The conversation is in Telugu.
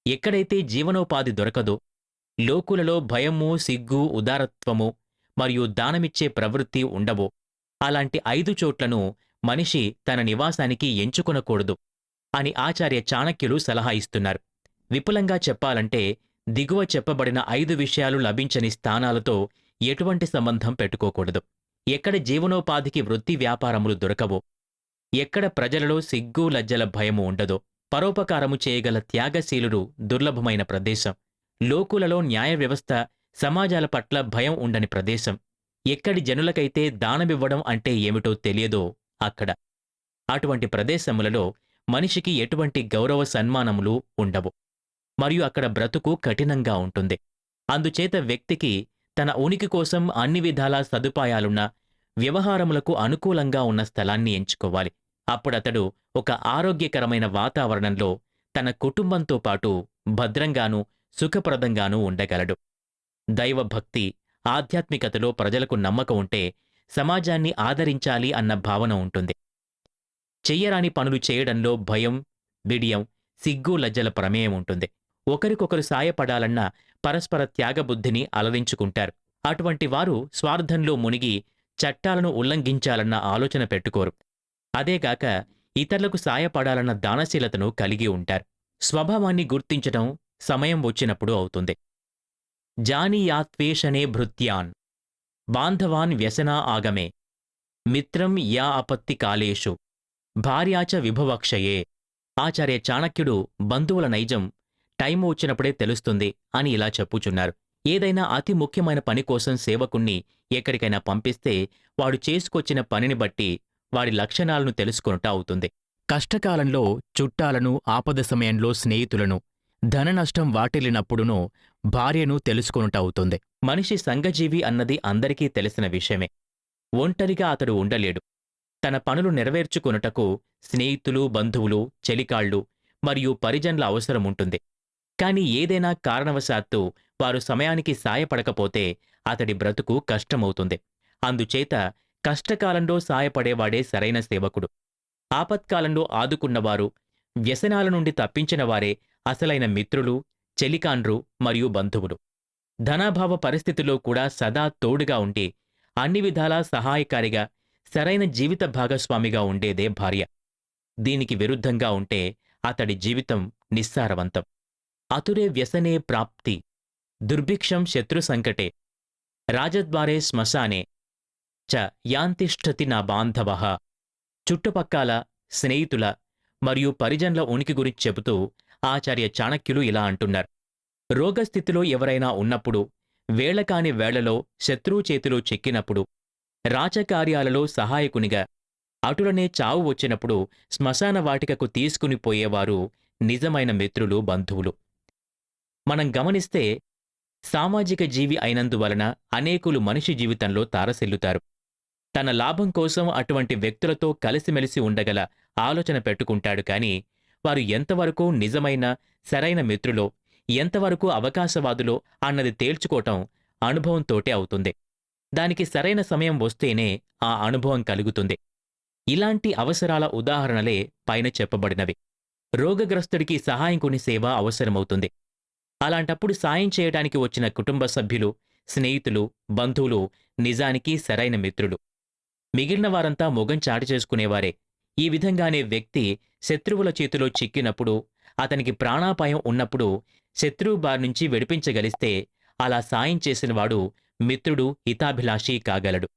ఎక్కడైతే జీవనోపాధి దొరకదో, లోకులలో భయము, సిగ్గు, ఉదారత్వము మరియు దానమిచ్చే ప్రవృత్తి ఉండవో, అలాంటి 5 చోట్లను మనిషి తన నివాసానికి ఎంచుకొనకూడదు అని ఆచార్య చాణక్యులు సలహా ఇస్తున్నారు. విపులంగా చెప్పాలంటే, దిగువ చెప్పబడిన 5 విషయాలు లభించని స్థానాలతో ఎటువంటి సంబంధం పెట్టుకోకూడదు. ఎక్కడ జీవనోపాధికి వృత్తి వ్యాపారములు దొరకవో, ఎక్కడ ప్రజలలో సిగ్గు, లజ్జల భయము ఉండదో, పరోపకారము చేయగల త్యాగశీలుడు దుర్లభమైన ప్రదేశం, లోకులలో న్యాయ వ్యవస్థ, సమాజాల పట్ల భయం ఉండని ప్రదేశం, ఎక్కడి జనులకైతే దానమివ్వడం అంటే ఏమిటో తెలియదో అక్కడ. అటువంటి ప్రదేశములలో మనిషికి ఎటువంటి గౌరవ సన్మానములు ఉండవు. మరియు అక్కడ బ్రతుకు కఠినంగా ఉంటుంది. అందుచేత వ్యక్తికి తన ఉనికి కోసం అన్ని విధాలా సదుపాయాలున్న, వ్యవహారములకు అనుకూలంగా ఉన్న స్థలాన్ని ఎంచుకోవాలి. అప్పుడతడు ఒక ఆరోగ్యకరమైన వాతావరణంలో తన కుటుంబంతో పాటు భద్రంగానూ సుఖప్రదంగానూ ఉండగలడు. దైవభక్తి, ఆధ్యాత్మికతలో ప్రజలకు నమ్మకం ఉంటే సమాజాన్ని ఆదరించాలి అన్న భావన ఉంటుంది. చెయ్యరాని పనులు చేయడంలో భయం, బిడియం, సిగ్గు, లజ్జల ప్రమేయం ఉంటుంది. ఒకరికొకరు సాయపడాలన్న పరస్పర త్యాగబుద్ధిని అలరించుకుంటారు. అటువంటి వారు స్వార్థంలో మునిగి చట్టాలను ఉల్లంఘించాలన్న ఆలోచన పెట్టుకోరు. అదేగాక ఇతరులకు సాయపడాలన్న దానశీలతను కలిగి ఉంటారు. స్వభావాన్ని గుర్తించటం సమయం వచ్చినప్పుడు అవుతుంది. జానీయాత్వేషనే భృత్యాన్ బాంధవాన్ వ్యసనా ఆగమే మిత్రం యా అపత్తి కాలేషు భార్యాచ విభవక్షయే. ఆచార్య చాణక్యుడు బంధువుల నైజం టైము వచ్చినప్పుడే తెలుస్తుంది అని ఇలా చెప్పుచున్నారు. ఏదైనా అతి ముఖ్యమైన పని కోసం సేవకుణ్ణి ఎక్కడికైనా పంపిస్తే వాడు చేసుకొచ్చిన పనిని బట్టి వాడి లక్షణాలను తెలుసుకొనుట అవుతుంది. కష్టకాలంలో చుట్టాలను, ఆపద సమయంలో స్నేహితులను, ధన నష్టం వాటిల్లినప్పుడునూ భార్యను తెలుసుకొనుట అవుతుంది. మనిషి సంఘజీవి అన్నది అందరికీ తెలిసిన విషయమే. ఒంటరిగా అతడు ఉండలేడు. తన పనులు నెరవేర్చుకొనుటకు స్నేహితులు, బంధువులు, చెలికాళ్లు మరియు పరిజన్ల అవసరముంటుంది. కాని ఏదైనా కారణవశాత్తు వారు సమయానికి సాయపడకపోతే అతడి బ్రతుకు కష్టమవుతుంది. అందుచేత కష్టకాలంలో సాయపడేవాడే సరైన సేవకుడు. ఆపత్కాలంలో ఆదుకున్నవారు, వ్యసనాల నుండి తప్పించినవారే అసలైన మిత్రులు, చెలికాండ్రు మరియు బంధువులు. ధనాభావ పరిస్థితిలో కూడా సదా తోడుగా ఉండి అన్ని విధాలా సహాయకారిగా, సరైన జీవిత భాగస్వామిగా ఉండేదే భార్య. దీనికి విరుద్ధంగా ఉంటే అతడి జీవితం నిస్సారవంతం. అతురే వ్యసనే ప్రాప్తి దుర్భిక్షం శత్రు సంకటే రాజద్వారే శ్మశానే చ యాంతిష్ఠతి నా బాంధవః. చుట్టుపక్కల స్నేహితుల మరియు పరిజన్ల ఉనికి గురించి చెబుతూ ఆచార్య చాణక్యులు ఇలా అంటున్నారు. రోగస్థితిలో ఎవరైనా ఉన్నప్పుడు, వేళకాని వేళలో శత్రువు చేతిలో చిక్కినప్పుడు, రాజకార్యాలలో సహాయకునిగా, అటులనే చావు వచ్చినప్పుడు శ్మశాన వాటికకు తీసుకుని పోయేవారు నిజమైన మిత్రులు, బంధువులు. మనం గమనిస్తే సామాజిక జీవి అయినందువలన అనేకులు మనిషి జీవితంలో తారసిల్లుతారు. తన లాభం కోసం అటువంటి వ్యక్తులతో కలిసిమెలిసి ఉండగల ఆలోచన పెట్టుకుంటాడు. కాని వారు ఎంతవరకు నిజమైన, సరైన మిత్రులో, ఎంతవరకు అవకాశవాదులో అన్నది తేల్చుకోవటం అనుభవంతోటే అవుతుంది. దానికి సరైన సమయం వస్తేనే ఆ అనుభవం కలుగుతుంది. ఇలాంటి అవసరాల ఉదాహరణలే పైన చెప్పబడినవి. రోగగ్రస్తుడికి సహాయకుని సేవ అవసరమవుతుంది. అలాంటప్పుడు సాయం చేయడానికి వచ్చిన కుటుంబ సభ్యులు, స్నేహితులు, బంధువులు నిజానికి సరైన మిత్రులు. మిగిలిన వారంతా మొగం చాటు చేసుకునేవారే. ఈ విధంగానే వ్యక్తి శత్రువుల చేతిలో చిక్కినప్పుడు, అతనికి ప్రాణాపాయం ఉన్నప్పుడు శత్రువు బారి నుంచి విడిపించగలిస్తే అలా సాయం చేసినవాడు మిత్రుడు, హితాభిలాషి కాగలడు.